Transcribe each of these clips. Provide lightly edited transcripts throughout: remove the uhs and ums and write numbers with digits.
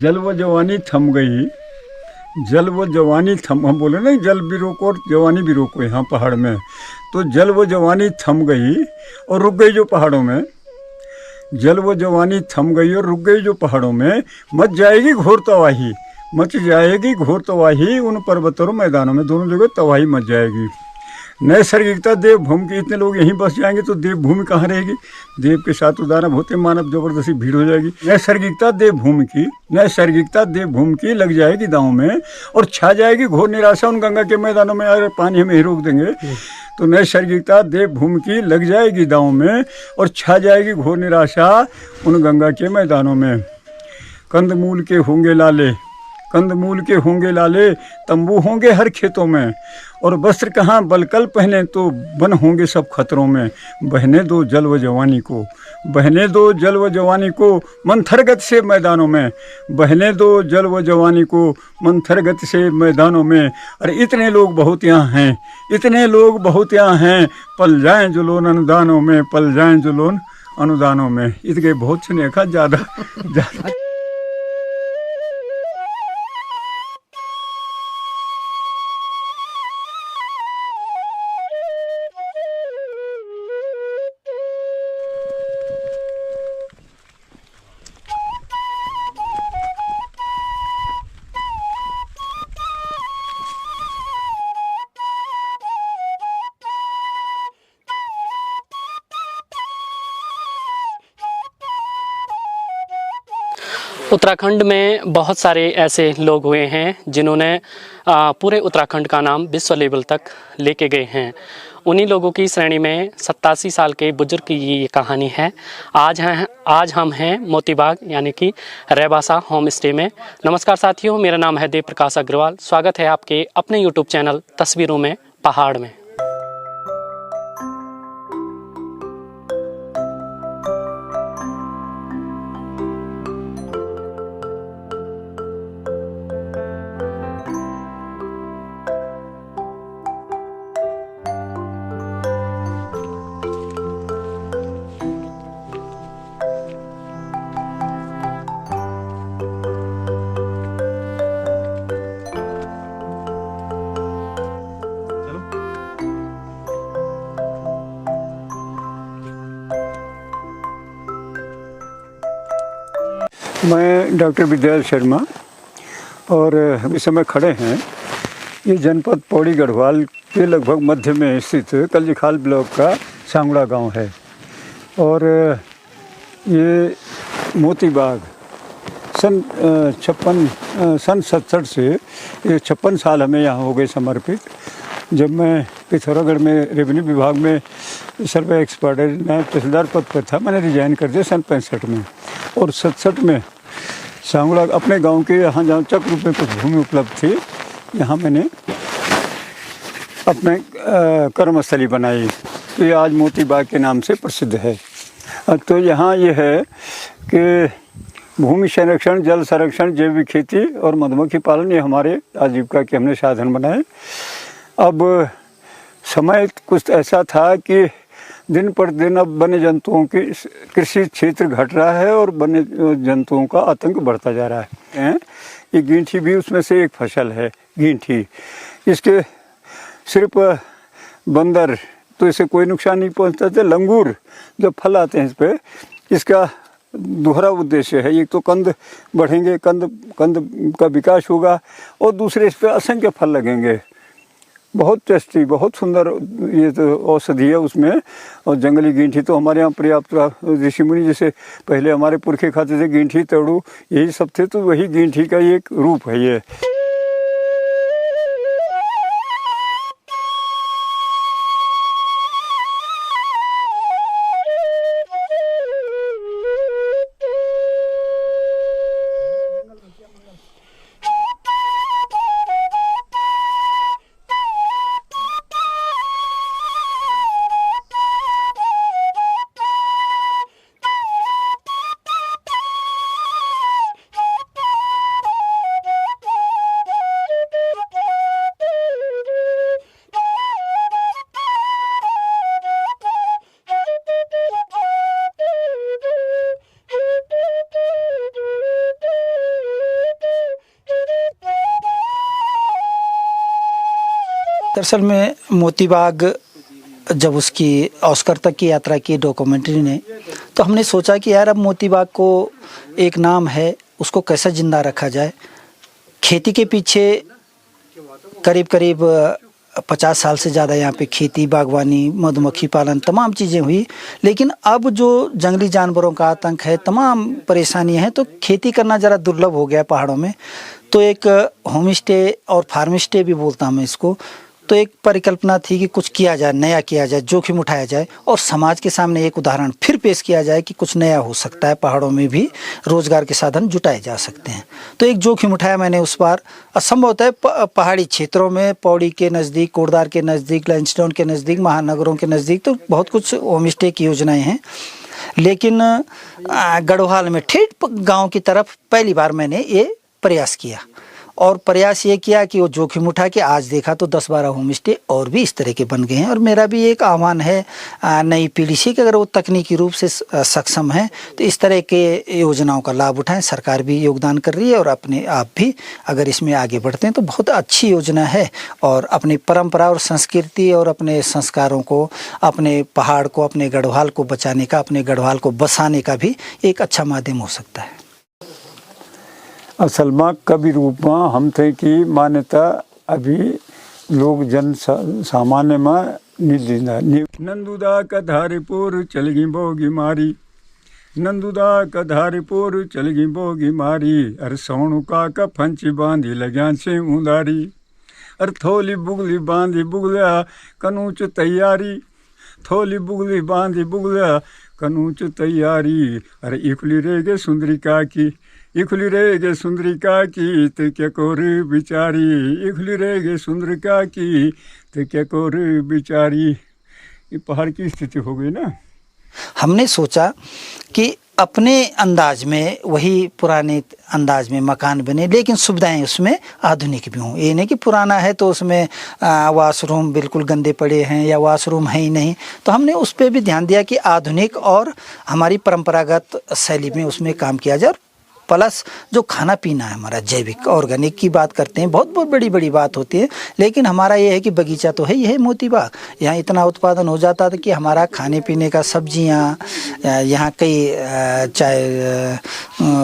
जल व जवानी थम गई, जल व जवानी थम, हम बोले ना जल भी रोको और जवानी भी रोको यहाँ पहाड़ में। तो जल व जवानी थम गई और रुक गई जो पहाड़ों में, जल व जवानी थम गई और रुक गई जो पहाड़ों में, मच जाएगी घोर तबाही, मच जाएगी घोर तबाही उन पर्वतों और मैदानों में, दोनों जगह तबाही मच जाएगी। नैसर्गिकता देवभूमि की, इतने लोग यहीं बस जाएंगे तो देवभूमि कहाँ रहेगी? देव के साथ उदाहरण होते मानव जबरदस्ती भीड़ हो जाएगी। नैसर्गिकता देवभूमि की, नैसर्गिकता देवभूमि की लग जाएगी दांव में और छा जाएगी घोर निराशा उन गंगा के मैदानों में। अगर पानी हम ही रोक देंगे तो नैसर्गिकता देवभूमि की लग जाएगी दांव में और छा जाएगी घोर निराशा उन गंगा के मैदानों में। कंदमूल के होंगे लाले, कंदमूल के होंगे लाले, तंबू होंगे हर खेतों में, और वस्त्र कहाँ बलकल पहने तो बन होंगे सब खतरों में। बहने दो जल व जवानी को, बहने दो जल व जवानी को मंथर गति से मैदानों में, बहने दो जल व जवानी को मंथर गति से मैदानों में। अरे इतने लोग बहुत यहाँ हैं, इतने लोग बहुत यहाँ हैं, पल जाएं जो लोन अनुदानों में, पल जाएं जो लोन अनुदानों में। इतने बहुत से ने कहा ज़्यादा ज़्यादा। उत्तराखंड में बहुत सारे ऐसे लोग हुए हैं जिन्होंने पूरे उत्तराखंड का नाम विश्व लेवल तक लेके गए हैं। उन्हीं लोगों की श्रेणी में 87 साल के बुजुर्ग की ये कहानी है। आज हम हैं मोतीबाग यानी कि रैबासा होम स्टे में। नमस्कार साथियों, मेरा नाम है देव प्रकाश अग्रवाल। स्वागत है आपके अपने यूट्यूब चैनल तस्वीरों में पहाड़ में। मैं डॉक्टर विद्याल शर्मा, और इस समय खड़े हैं ये जनपद पौड़ी गढ़वाल के लगभग मध्य में स्थित कल्जीखाल ब्लॉक का सांगड़ा गांव है। और ये मोतीबाग सन 67 से ये 56 साल हमें यहाँ हो गए समर्पित। जब मैं पिथौरागढ़ में रेवेन्यू विभाग में सर्वे एक्सपर्ट तहसीलदार पद पर था, मैंने रिजाइन कर दिया सन 65 में। और 67 में सांगड़ा अपने गांव के यहाँ जहाँ चक रूप में कुछ भूमि उपलब्ध थी, यहाँ मैंने अपने कर्मस्थली बनाई। तो ये आज मोतीबाग के नाम से प्रसिद्ध है। तो यहाँ ये है कि भूमि संरक्षण, जल संरक्षण, जैविक खेती और मधुमक्खी पालन, ये हमारे आजीविका के हमने साधन बनाए। अब समय कुछ ऐसा था कि दिन पर दिन अब वन्य जंतुओं की कृषि क्षेत्र घट रहा है और वन्य जंतुओं का आतंक बढ़ता जा रहा है। ये गींठी भी उसमें से एक फसल है। गींठी, इसके सिर्फ बंदर तो इसे कोई नुकसान नहीं पहुंचता। लंगूर जब फल आते हैं इस पर, इसका दोहरा उद्देश्य है। एक तो कंद बढ़ेंगे, कंद का विकास होगा, और दूसरे इस पर असंख्य फल लगेंगे। बहुत टेस्टी, बहुत सुंदर ये तो औषधि है उसमें। और जंगली गींठी तो हमारे यहाँ पर्याप्त, ऋषि मुनि जैसे पहले हमारे पुरखे खाते थे, गींठी तड़ू यही सब थे, तो वही गींठी का एक रूप है ये। दरअसल में मोती बाग जब उसकी ऑस्कर तक की यात्रा की डॉक्यूमेंट्री ने, तो हमने सोचा कि यार अब मोती बाग को एक नाम है, उसको कैसे ज़िंदा रखा जाए। खेती के पीछे करीब करीब 50 साल से ज़्यादा यहाँ पे खेती, बागवानी, मधुमक्खी पालन, तमाम चीज़ें हुई। लेकिन अब जो जंगली जानवरों का आतंक है, तमाम परेशानियाँ हैं, तो खेती करना ज़रा दुर्लभ हो गया है पहाड़ों में। तो एक होम स्टे और फार्म स्टे भी बोलता हूँ मैं इसको, तो एक परिकल्पना थी कि कुछ किया जाए, नया किया जाए, जोखिम उठाया जाए और समाज के सामने एक उदाहरण फिर पेश किया जाए कि कुछ नया हो सकता है, पहाड़ों में भी रोजगार के साधन जुटाए जा सकते हैं। तो एक जोखिम उठाया मैंने उस बार। असंभव होता है पहाड़ी क्षेत्रों में, पौड़ी के नज़दीक, कोटद्वार के नज़दीक, लैंसडाउन के नज़दीक, महानगरों के नज़दीक तो बहुत कुछ होम स्टे की योजनाएँ हैं। लेकिन गढ़वाल में ठेठ गाँव की तरफ पहली बार मैंने ये प्रयास किया, और प्रयास ये किया कि वो जोखिम उठा के आज देखा तो 10-12 होम स्टे और भी इस तरह के बन गए हैं। और मेरा भी एक आह्वान है नई पीढ़ी से कि अगर वो तकनीकी रूप से सक्षम है तो इस तरह के योजनाओं का लाभ उठाएं। सरकार भी योगदान कर रही है और अपने आप भी अगर इसमें आगे बढ़ते हैं तो बहुत अच्छी योजना है, और अपनी परंपरा और संस्कृति और अपने संस्कारों को, अपने पहाड़ को, अपने गढ़वाल को बचाने का, अपने गढ़वाल को बसाने का भी एक अच्छा माध्यम हो सकता है। असल में कवि रूप में हम थे कि मान्यता अभी लोग जन सामान्य में नंदुदा का धारीपुर चलगी बोगी मारी, नंदुदा का धारीपुर चलगी बोगी मारी, अरे सोनुका का फंची बांधी लग्या से उदारी, अरे थोली बुगली बांधी बुगलिया कनूच तैयारी, थोली बुगली बांधी बुगलिया कनूच तैयारी, अरे इखली रेगे सुंदरिका की, इखली रेगे सुंदरिका की ते क्या कोर बिचारी, इखली रेगे सुंदरिका की ते क्या कोर बिचारी। ये पहाड़ की स्थिति हो गई ना। हमने सोचा कि अपने अंदाज में, वही पुराने अंदाज में मकान बने, लेकिन सुविधाएं उसमें आधुनिक भी हों। ये नहीं कि पुराना है तो उसमें वाशरूम बिल्कुल गंदे पड़े हैं या वाशरूम है ही नहीं। तो हमने उस पर भी ध्यान दिया कि आधुनिक और हमारी परंपरागत शैली में उसमें काम किया जाए। प्लस जो खाना पीना है हमारा जैविक ऑर्गेनिक की बात करते हैं, बहुत बहुत बड़ी बड़ी बात होती है। लेकिन हमारा ये है कि बगीचा तो है ही है मोती बाग, यहाँ इतना उत्पादन हो जाता था कि हमारा खाने पीने का सब्जियाँ, यहाँ कई चाहे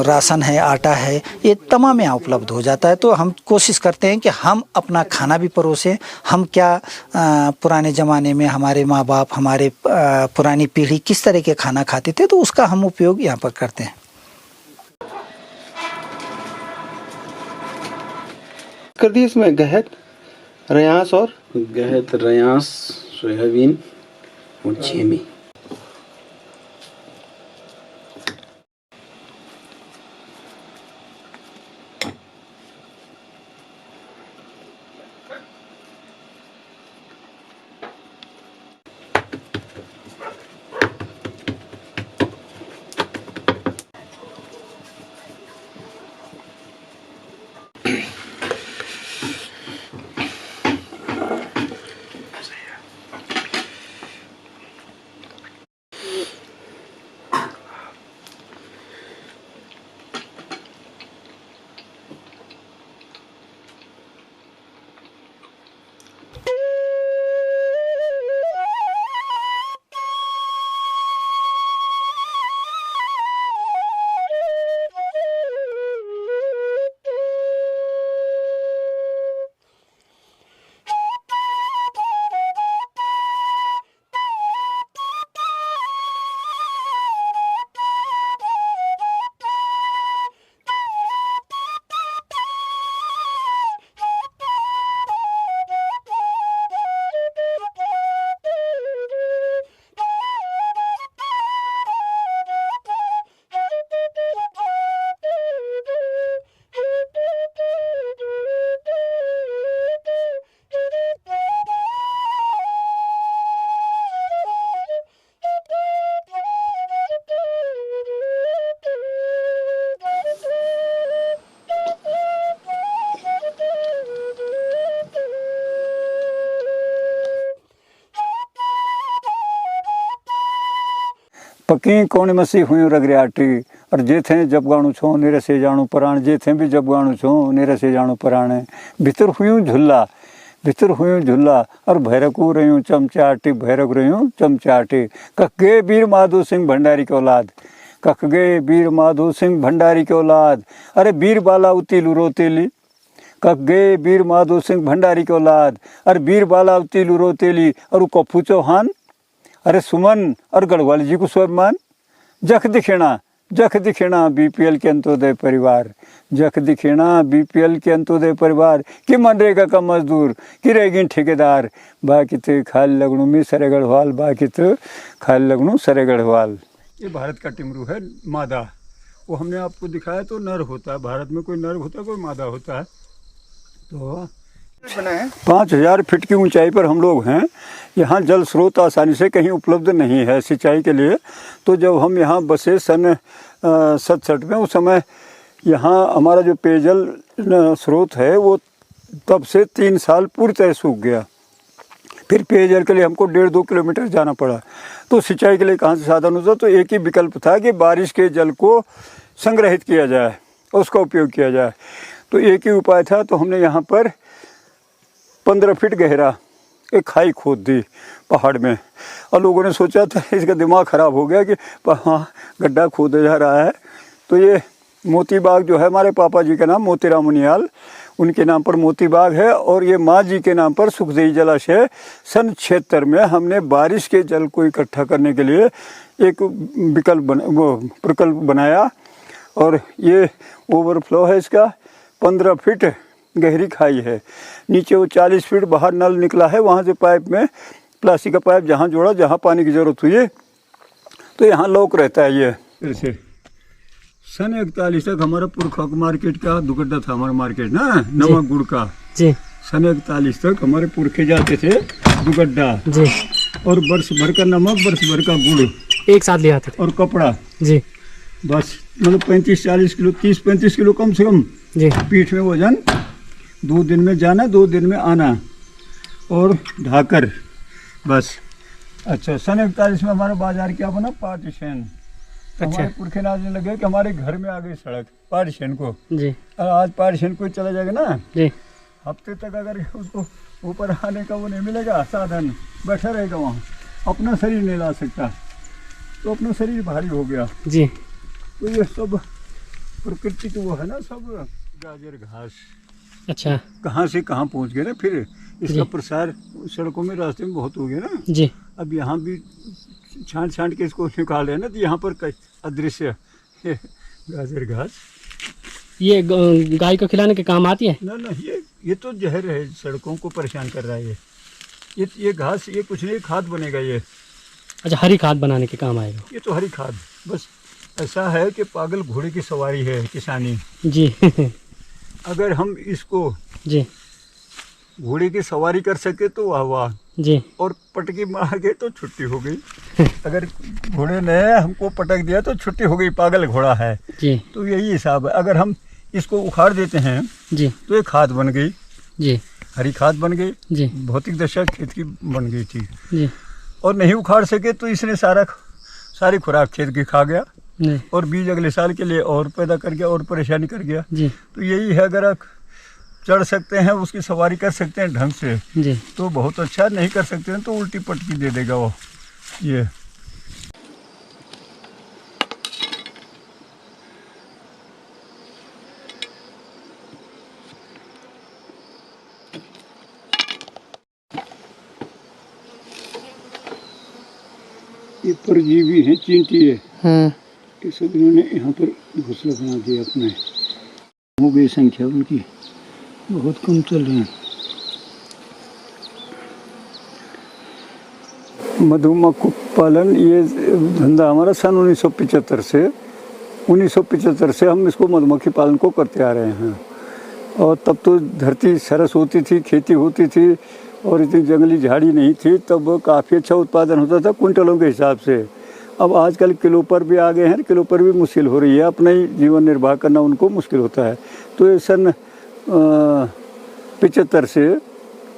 राशन है, आटा है, ये तमाम यहाँ उपलब्ध हो जाता है। तो हम कोशिश करते हैं कि हम अपना खाना भी परोसें। हम क्या पुराने ज़माने में हमारे माँ बाप, हमारे पुरानी पीढ़ी किस तरह के खाना खाते थे, तो उसका हम उपयोग यहाँ पर करते हैं। कर दी इसमें गहत, रयास और गहत, रयास, सोयाबीन और छेमी। पकी कौन मसी हुई रगरियाटी, और जे थे जब गाणु छो नेरे से जाणु पराण, जे थे भी जब गाणु छो नेरे से जाणु पराण, भीतर हुई झुल्ला भितर हुयूं झुल्ला और भैरकू रहियूं चमचाटी भैरक रहियूं चमचाटी कख गए वीर माधो सिंह भंडारी की औलाद कख गए वीर माधो सिंह भंडारी की औलाद अरे वीर बाला उतीलू रोतेली कख गए वीर माधो सिंह भंडारी की औलाद अरे वीर बाला उतीलू रोतेली और वो कप्पू चौहान अरे सुमन और गढ़वाल जी को स्वाभिमान जख दिखेना बीपीएल के अंत्योदय परिवार जख दिखेना बीपीएल के अंत्योदय परिवार कि मनरेगा का मजदूर कि रहेगी ठेकेदार बाकी तो खाली लगनू में सरे गढ़वाल बाकी तो खाली लगनू सरे गढ़वाल। ये भारत का टिमरू है मादा, वो हमने आपको दिखाया तो नर होता है, भारत में कोई नर होता है कोई मादा होता है। तो 5000 फीट की ऊंचाई पर हम लोग हैं। यहाँ जल स्रोत आसानी से कहीं उपलब्ध नहीं है सिंचाई के लिए। तो जब हम यहाँ बसे सन 67 में, उस समय यहाँ हमारा जो पेयजल स्रोत है वो तब से 3 साल पूरी तरह सूख गया। फिर पेयजल के लिए हमको 1.5-2 किलोमीटर जाना पड़ा। तो सिंचाई के लिए कहाँ से साधन होता, तो एक ही विकल्प था कि बारिश के जल को संग्रहित किया जाए, उसका उपयोग किया जाए। तो एक ही उपाय था। तो हमने यहाँ पर 15 फीट गहरा एक खाई खोद दी पहाड़ में, और लोगों ने सोचा था इसका दिमाग ख़राब हो गया कि हाँ गड्ढा खोदा जा रहा है। तो ये मोती बाग जो है हमारे पापा जी का नाम मोतीराम मुनियाल, उनके नाम पर मोती बाग है। और ये माँ जी के नाम पर सुखदेई जलाशय सन 76 में हमने बारिश के जल को इकट्ठा करने के लिए एक प्रकल्प बनाया। और ये ओवरफ्लो है इसका, 15 फीट गहरी खाई है, नीचे वो 40 फीट बाहर नल निकला है, वहाँ से पाइप में प्लास्टिक का पाइप जहाँ जोड़ा, जहाँ पानी की ज़रूरत हुई है तो यहाँ लॉक रहता है। ये ऐसे सन 41 तक हमारा पुरखा मार्केट का दुगड्डा था, हमारा मार्केट ना नमक गुड़ का जी। सन 41 तक हमारे पुरखे जाते थे दुगड्डा जी, और वर्ष भर का नमक वर्ष भर का गुड़ एक साथ ले आते थे, और कपड़ा जी, बस मतलब 35-40 किलो 30-35 किलो कम से कम जी, पीठ में वजन, 2 दिन में जाना 2 दिन में आना, और ढाकर बस। अच्छा, सन 41 में हमारा बाजार क्या बना, पार्टीशन। अच्छा, हमारे पुरखे नाचने लगे कि हमारे घर में आ गई सड़क पार्टीशन को जी। और आज पार्टीशन को चला जाएगा ना जी, हफ्ते तक अगर उसको ऊपर आने का वो नहीं मिलेगा साधन, बैठा रहेगा वहाँ, अपना शरीर नहीं ला सकता, तो अपना शरीर भारी हो गया जी। तो ये सब प्रकृति तो वो है ना, सब गाजर घास। अच्छा, कहाँ से कहाँ पहुँच गए ना, फिर इसका प्रसार सड़कों में रास्ते में बहुत हो गया ना जी। अब यहाँ भी छांट के इसको निकाल रहे हैं ना, तो यहाँ पर अदृश्य गाजर घास ये गाय को खिलाने के काम आती है ना। ये तो जहर है, सड़कों को परेशान कर रहा है ये घास, ये कुछ नहीं खाद बनेगा ये। अच्छा, हरी खाद बनाने के काम आएगा ये, तो हरी खाद। बस ऐसा है कि पागल घोड़े की सवारी है किसानी जी। अगर हम इसको जी घोड़े की सवारी कर सके तो वाह वाह जी, और पटकी मार गए तो छुट्टी हो गई। अगर घोड़े ने हमको पटक दिया तो छुट्टी हो गई, पागल घोड़ा है जी। तो यही हिसाब है। अगर हम इसको उखाड़ देते हैं जी, तो ये खाद बन गई जी, हरी खाद बन गई जी, भौतिक दशा खेत की बन गई थी जी। और नहीं उखाड़ सके तो इसने सारी खुराक खेत की खा गया, और बीज अगले साल के लिए और पैदा कर गया और परेशानी कर गया जी। तो यही है, अगर आप चढ़ सकते हैं, उसकी सवारी कर सकते हैं ढंग से जी, तो बहुत अच्छा, नहीं कर सकते हैं तो उल्टी पटकी दे देगा वो। ये परजीवी है, चींटी है, ये सब इन्होंने यहाँ पर घोंसला बना दिया अपने। हो गई संख्या उनकी, बहुत कम चल रहे हैं। मधुमक्खी पालन ये धंधा हमारा सन 1975 से हम इसको मधुमक्खी पालन को करते आ रहे हैं। और तब तो धरती सरस होती थी, खेती होती थी, और इतनी जंगली झाड़ी नहीं थी, तब काफ़ी अच्छा उत्पादन होता था क्विंटलों के हिसाब से। अब आजकल किलो पर भी आ गए हैं, किलो पर भी मुश्किल हो रही है, अपना ही जीवन निर्वाह करना उनको मुश्किल होता है। तो ये सन 75 से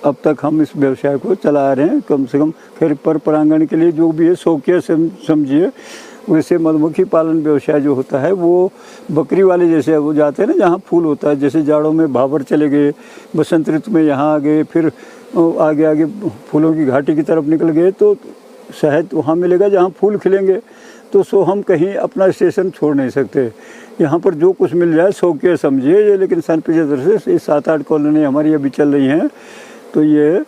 अब तक हम इस व्यवसाय को चला रहे हैं। कम से कम खैर पर प्रांगण के लिए जो भी है शौकिया समझिए। वैसे मधुमक्खी पालन व्यवसाय जो होता है वो बकरी वाले जैसे वो जाते हैं ना जहाँ फूल होता है, जैसे जाड़ों में भाबर चले गए, बसंत ऋतु में यहाँ आ गए, फिर आगे आगे फूलों की घाटी की तरफ निकल गए तो शहद वहाँ मिलेगा जहाँ फूल खिलेंगे। तो सो हम कहीं अपना स्टेशन छोड़ नहीं सकते। यहाँ पर जो कुछ मिल जाए शौकिया समझिए ये, लेकिन सन 75 से ये 7-8 कॉलोनी हमारी अभी चल रही हैं। तो ये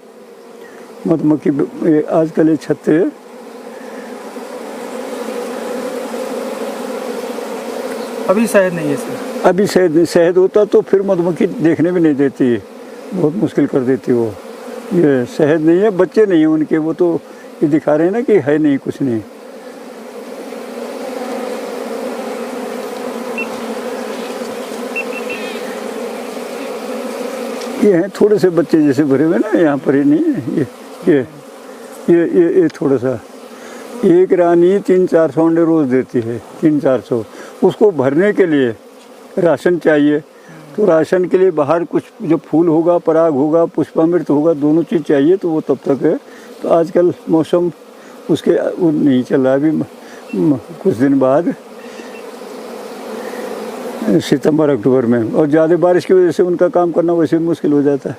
मधुमक्खी आजकल ये छत्ते अभी शहद नहीं है सर। अभी शहद होता तो फिर मधुमक्खी देखने भी नहीं देती, बहुत मुश्किल कर देती वो। ये शहद नहीं है, बच्चे नहीं है उनके, वो तो ये दिखा रहे हैं ना कि है नहीं, कुछ नहीं। ये हैं थोड़े से बच्चे जैसे भरे हुए ना, यहाँ पर ही नहीं है। ये थोड़ा सा। एक रानी 300-400 अंडे रोज़ देती है, 300-400। उसको भरने के लिए राशन चाहिए। तो राशन के लिए बाहर कुछ जब फूल होगा, पराग होगा, पुष्पामृत होगा, दोनों चीज़ चाहिए, तो वो तब तक है। तो आजकल मौसम उसके वो नहीं चल रहा अभी, कुछ दिन बाद सितंबर अक्टूबर में, और ज़्यादा बारिश की वजह से उनका काम करना वैसे मुश्किल हो जाता है।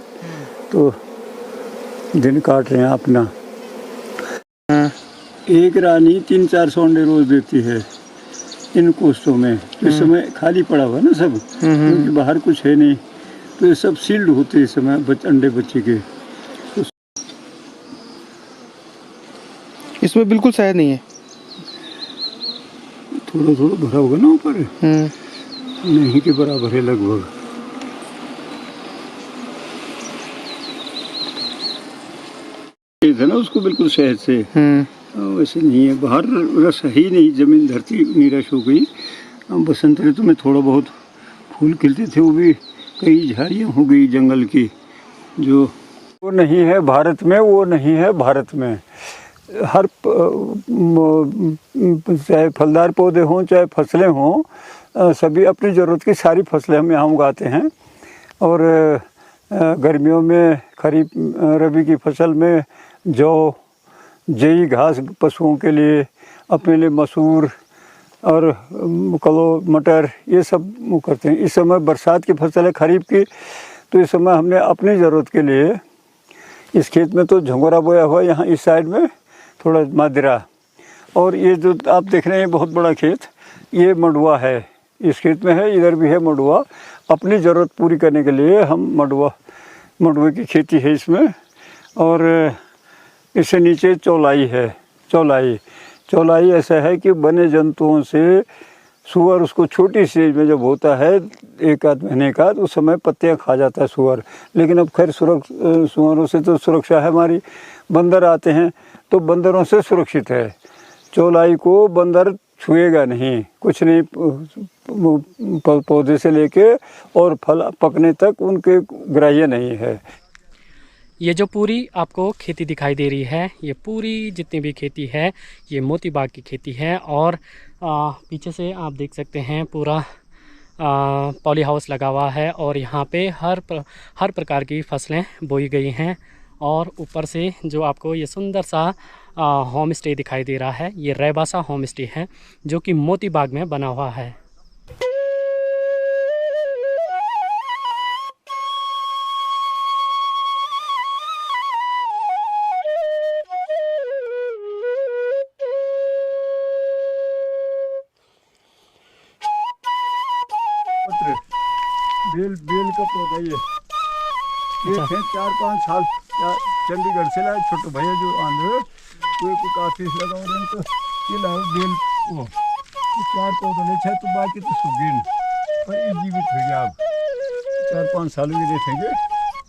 तो दिन काट रहे हैं अपना। एक रानी 300-400 अंडे रोज़ देती है इन कोष्ठों में। इस समय खाली पड़ा हुआ है ना सब, क्योंकि बाहर कुछ है नहीं, तो ये सब सील्ड होते हैं इस समय अंडे बच्चे के। इसमें बिल्कुल शहद नहीं है। थोड़ा थोड़ा भरा होगा ना ऊपर, नहीं के बराबर है लगभग। है ना उसको बिल्कुल शहद से, वैसे नहीं है। बाहर रस है ही नहीं, जमीन धरती नीरस हो गई। बसंत ऋतु में थोड़ा बहुत फूल खिलते थे, वो भी कई झाड़ियाँ हो गई जंगल की, जो वो नहीं है भारत में, वो नहीं है भारत में। हर चाहे फलदार पौधे हों चाहे फसलें हों, सभी अपनी ज़रूरत की सारी फसलें हम यहाँ उगाते हैं। और गर्मियों में खरीफ रबी की फसल में जौ, जई घास पशुओं के लिए, अपने लिए मसूर और कलो मटर, ये सब करते हैं। इस समय बरसात की फसल है खरीफ की, तो इस समय हमने अपनी ज़रूरत के लिए इस खेत में तो झंगोरा बोया हुआ, यहाँ इस साइड में थोड़ा मादरा, और ये जो आप देख रहे हैं बहुत बड़ा खेत, ये मंडुआ है। इस खेत में है, इधर भी है मंडुआ। अपनी ज़रूरत पूरी करने के लिए हम मंडुए की खेती है इसमें। और इससे नीचे चौलाई है। चौलाई ऐसा है कि बने जंतुओं से सूअर उसको छोटी स्टेज में जब होता है 1-आध महीने का, उस समय पत्तियां खा जाता है सूअर। लेकिन अब खैर सूअरों से तो सुरक्षा है हमारी, बंदर आते हैं तो बंदरों से सुरक्षित है। चौलाई को बंदर छुएगा नहीं, कुछ नहीं, पौधे से लेके और फल पकने तक उनके ग्राह्य नहीं है। ये जो पूरी आपको खेती दिखाई दे रही है, ये पूरी जितनी भी खेती है ये मोती बाग की खेती है। और पीछे से आप देख सकते हैं पूरा पॉली हाउस लगा हुआ है, और यहाँ पे हर प्रकार की फसलें बोई गई हैं। और ऊपर से जो आपको ये सुंदर सा होम स्टे दिखाई दे रहा है, ये रैबासा होम स्टे है जो कि मोती बाग में बना हुआ है। बेल का पौधा ये है 4-5 साल चंडीगढ़ से लाए छोटे भैया जो आंध्र, तो काफ़ी लगा रहे, तो ये लाओ बेल, वो 4 पौधे ले छे, तो बाकी तो सुगीन पर जीवित हो गया। आप 4-5 साल में देखेंगे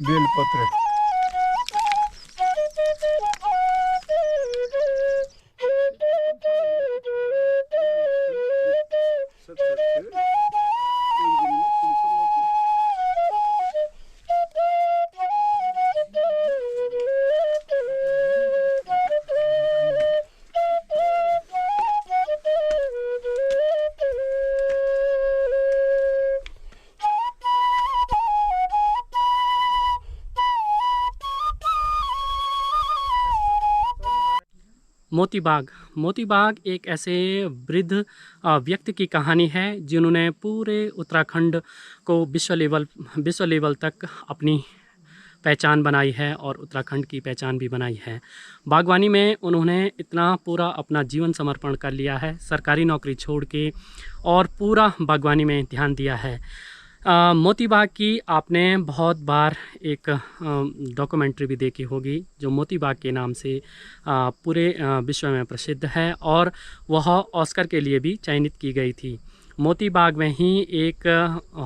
बेल पत्र। मोती बाग एक ऐसे वृद्ध व्यक्ति की कहानी है जिन्होंने पूरे उत्तराखंड को विश्व लेवल तक अपनी पहचान बनाई है और उत्तराखंड की पहचान भी बनाई है। बागवानी में उन्होंने इतना पूरा अपना जीवन समर्पण कर लिया है, सरकारी नौकरी छोड़ के, और पूरा बागवानी में ध्यान दिया है। मोती बाग की आपने बहुत बार एक डॉक्यूमेंट्री भी देखी होगी जो मोती बाग के नाम से पूरे विश्व में प्रसिद्ध है, और वह ऑस्कर के लिए भी चयनित की गई थी। मोती बाग में ही एक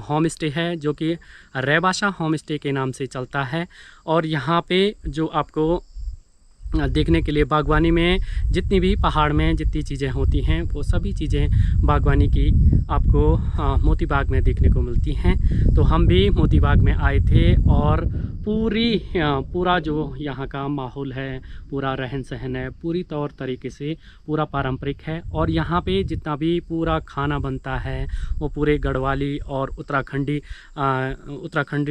होम स्टे है जो कि रैबासा होम स्टे के नाम से चलता है, और यहाँ पे जो आपको देखने के लिए बागवानी में जितनी भी पहाड़ में जितनी चीज़ें होती हैं वो सभी चीज़ें बागवानी की आपको मोती बाग में देखने को मिलती हैं। तो हम भी मोती बाग में आए थे, और पूरा जो यहाँ का माहौल है, पूरा रहन सहन है, पूरी तौर तरीके से पूरा पारंपरिक है। और यहाँ पे जितना भी पूरा खाना बनता है वो पूरे गढ़वाली और उत्तराखंडी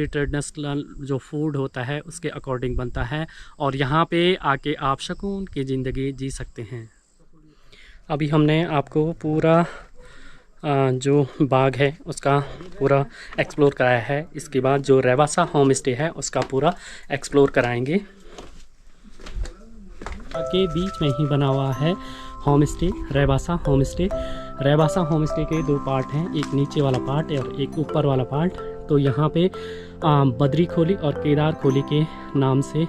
ट्रेडिशनल जो फूड होता है उसके अकॉर्डिंग बनता है, और यहाँ पे आके आप सुकून की ज़िंदगी जी सकते हैं। अभी हमने आपको पूरा जो बाग है उसका पूरा एक्सप्लोर कराया है। इसके बाद जो रैबासा होम स्टे है उसका पूरा एक्सप्लोर कराएंगे। के बीच में ही बना हुआ है home stay, Raibasa home stay. Raibasa home stay के दो पार्ट हैं, एक नीचे वाला पार्ट और एक ऊपर वाला पार्ट। तो यहाँ पे बद्री खोली और केदार खोली के नाम से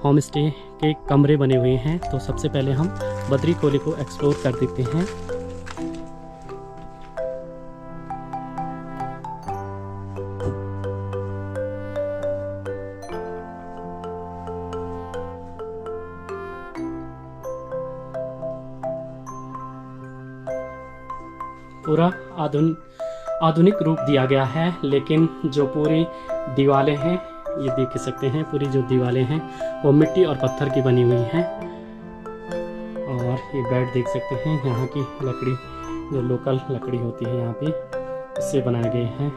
होम स्टे के कमरे बने हुए हैं। तो सबसे पहले हम बद्री खोली को एक्सप्लोर कर देते हैं। पूरा आधुनिक रूप दिया गया है, लेकिन जो पूरी दीवारें हैं ये देख सकते हैं, पूरी जो दीवारें हैं वो मिट्टी और पत्थर की बनी हुई हैं। और ये बेड देख सकते हैं, यहाँ की लकड़ी जो लोकल लकड़ी होती है यहाँ पे इससे बनाए गए हैं।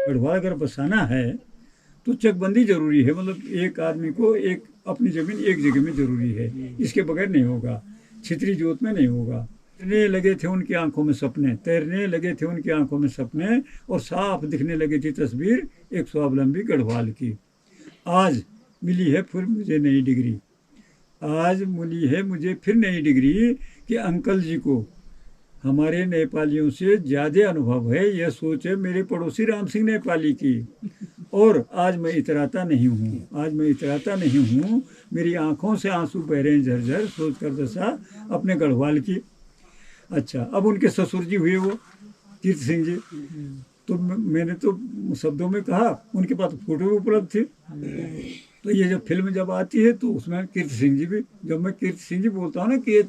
गढ़वाल अगर बसाना है तो चकबंदी जरूरी है, मतलब एक आदमी को एक अपनी जमीन एक जगह में जरूरी है, इसके बगैर नहीं होगा, छितरी जोत में नहीं होगा। तैरने लगे थे उनकी आंखों में सपने, तैरने लगे थे उनकी आंखों में सपने, और साफ दिखने लगी थी तस्वीर एक स्वावलंबी गढ़वाल की। आज मिली है फिर मुझे नई डिग्री, आज मिली है मुझे फिर नई डिग्री कि अंकल जी को हमारे नेपालियों से ज़्यादा अनुभव है, यह सोच है मेरे पड़ोसी राम सिंह नेपाली की। और आज मैं इतराता नहीं हूँ, आज मैं इतराता नहीं हूँ, मेरी आंखों से आंसू बह रहे हैं झरझर, सोच कर दशा अपने गढ़वाल की। अच्छा, अब उनके ससुर जी हुए वो कीर्ति सिंह जी, तो मैंने तो शब्दों में कहा, उनके पास फोटो भी उपलब्ध थी। तो ये जब फिल्म जब आती है तो उसमें कीर्ति सिंह जी भी, जब मैं कीर्ति सिंह जी बोलता हूँ ना कि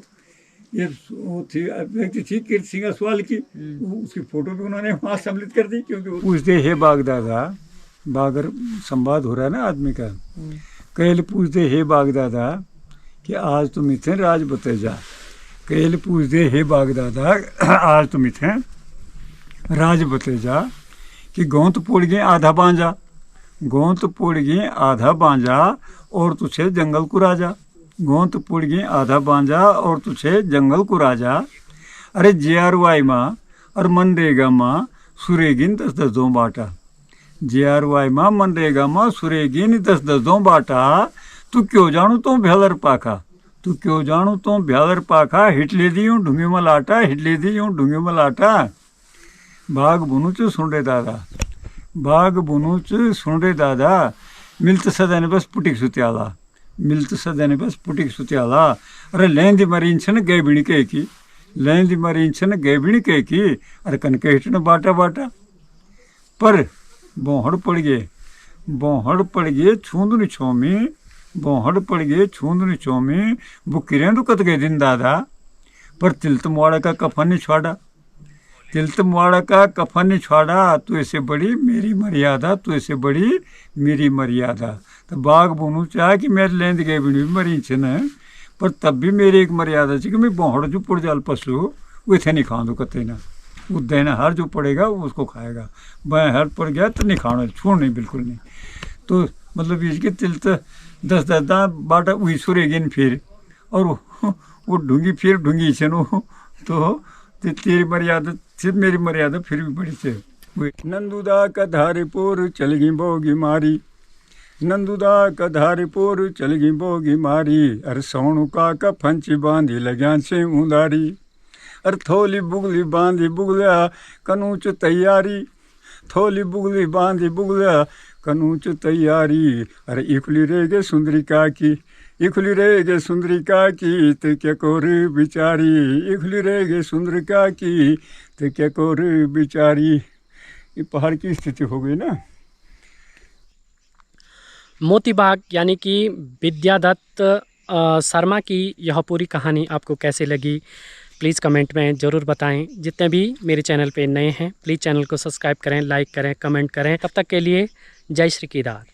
ये वो थी व्यक्ति थी कीर्ति सिंह असवाल की, उसकी फोटो भी उन्होंने वहाँ सम्मिलित कर दी। क्योंकि पूछते हे बागदादा, बागर संवाद हो रहा है ना आदमी का, कहल पूछते हे बागदादा कि आज तुम इथे राज बते जा, कहल पूछते हे बागदादा आज तुम इथे राज बते जा कि गौंत पोड़ गए आधा बांजा, गोंत पुड़गी आधा बांजा और तुझे जंगल को राजा। गोंत पुड़गी आधा बांजा और तुझे जंगल को राजा। अरे JRY माँ और मनरेगा माँ सुरेगिन 10-10 दो बाटा। JRY माँ मनरेगा माँ सुरेगिन 10-10 दो बाटा। तू क्यों जानू तो भ्यालर पाखा, तू क्यों जानू तो भ्यालर पाखा। हिटले दी यूँ ढूंगे मलाटा, हिटले दी यूँ ढूंगे मलाटा। बाग बुनु च सुन रे दादा, बाग बुनु च सुन रे दादा। मिलत सदाने बस पुटिक सुत्याला, मिलत सदाने बस पुटिक सुत्याला। अरे लेंदी मरीन छन गए बिणी कह की, लेंदी मरीन छन गए बिणी कह की। अरे कनके हिटन बाटा बाटा। पर बोहड़ पड़ गए, बोहड़ पड़ गए छूंद छोमी, बोहड़ पड़ गए छूंद छोमी। बुकिरें दुकत गए दिन दादा। पर तिलतमवाड़ा का कफन नहीं छाड़ा, तिलतमवाड़ा का कफन नहीं छाड़ा। तू ऐसे बड़ी मेरी मर्यादा, तू ऐसे बड़ी मेरी मर्यादा। तो बाग बुनू चाह कि मेरे लेंद गए भी मरी छे न, पर तब भी मेरी एक मर्यादा थी कि मैं बोहड़ जो पुड़ जाल पशु वैसे नहीं खाऊँ कते ना। वो देना हर जो पड़ेगा वो उसको खाएगा। मैं हर पड़ गया तो नहीं खाना, छोड़ नहीं, बिल्कुल नहीं। तो मतलब इसके तिलत 10-10 बाटा वही सुरेगिन फिर। और वो ढूंगी फिर ढूंगी छे नो। तो तेरी मर्यादा सिर्फ मेरी मर्यादा फिर भी बड़ी से। नंदुदा का धारीपुर चल गई बोगी मारी, नंदुदा का धारीपुर चल गई बोगी मारी। अरे सोनुका का फंची बांधी लग्या छे उदारी। अरे थोली बुगली बांधी बुगलिया कनूच तैयारी, थोली बुगली बांधी बुगलिया कनूच तैयारी। अरे इखली रे गे सुंदरी का की, इखली रे गे सुंदरी का की ते क्या कोर बिचारी। इखली रे गे सुंदरी का की ते क्या कोर बिचारी। ये पहाड़ की स्थिति हो गई ना। मोती बाग यानी कि विद्यादत्त शर्मा की यह पूरी कहानी आपको कैसे लगी प्लीज़ कमेंट में ज़रूर बताएं। जितने भी मेरे चैनल पे नए हैं प्लीज़ चैनल को सब्सक्राइब करें, लाइक करें, कमेंट करें। तब तक के लिए जय श्री केदार।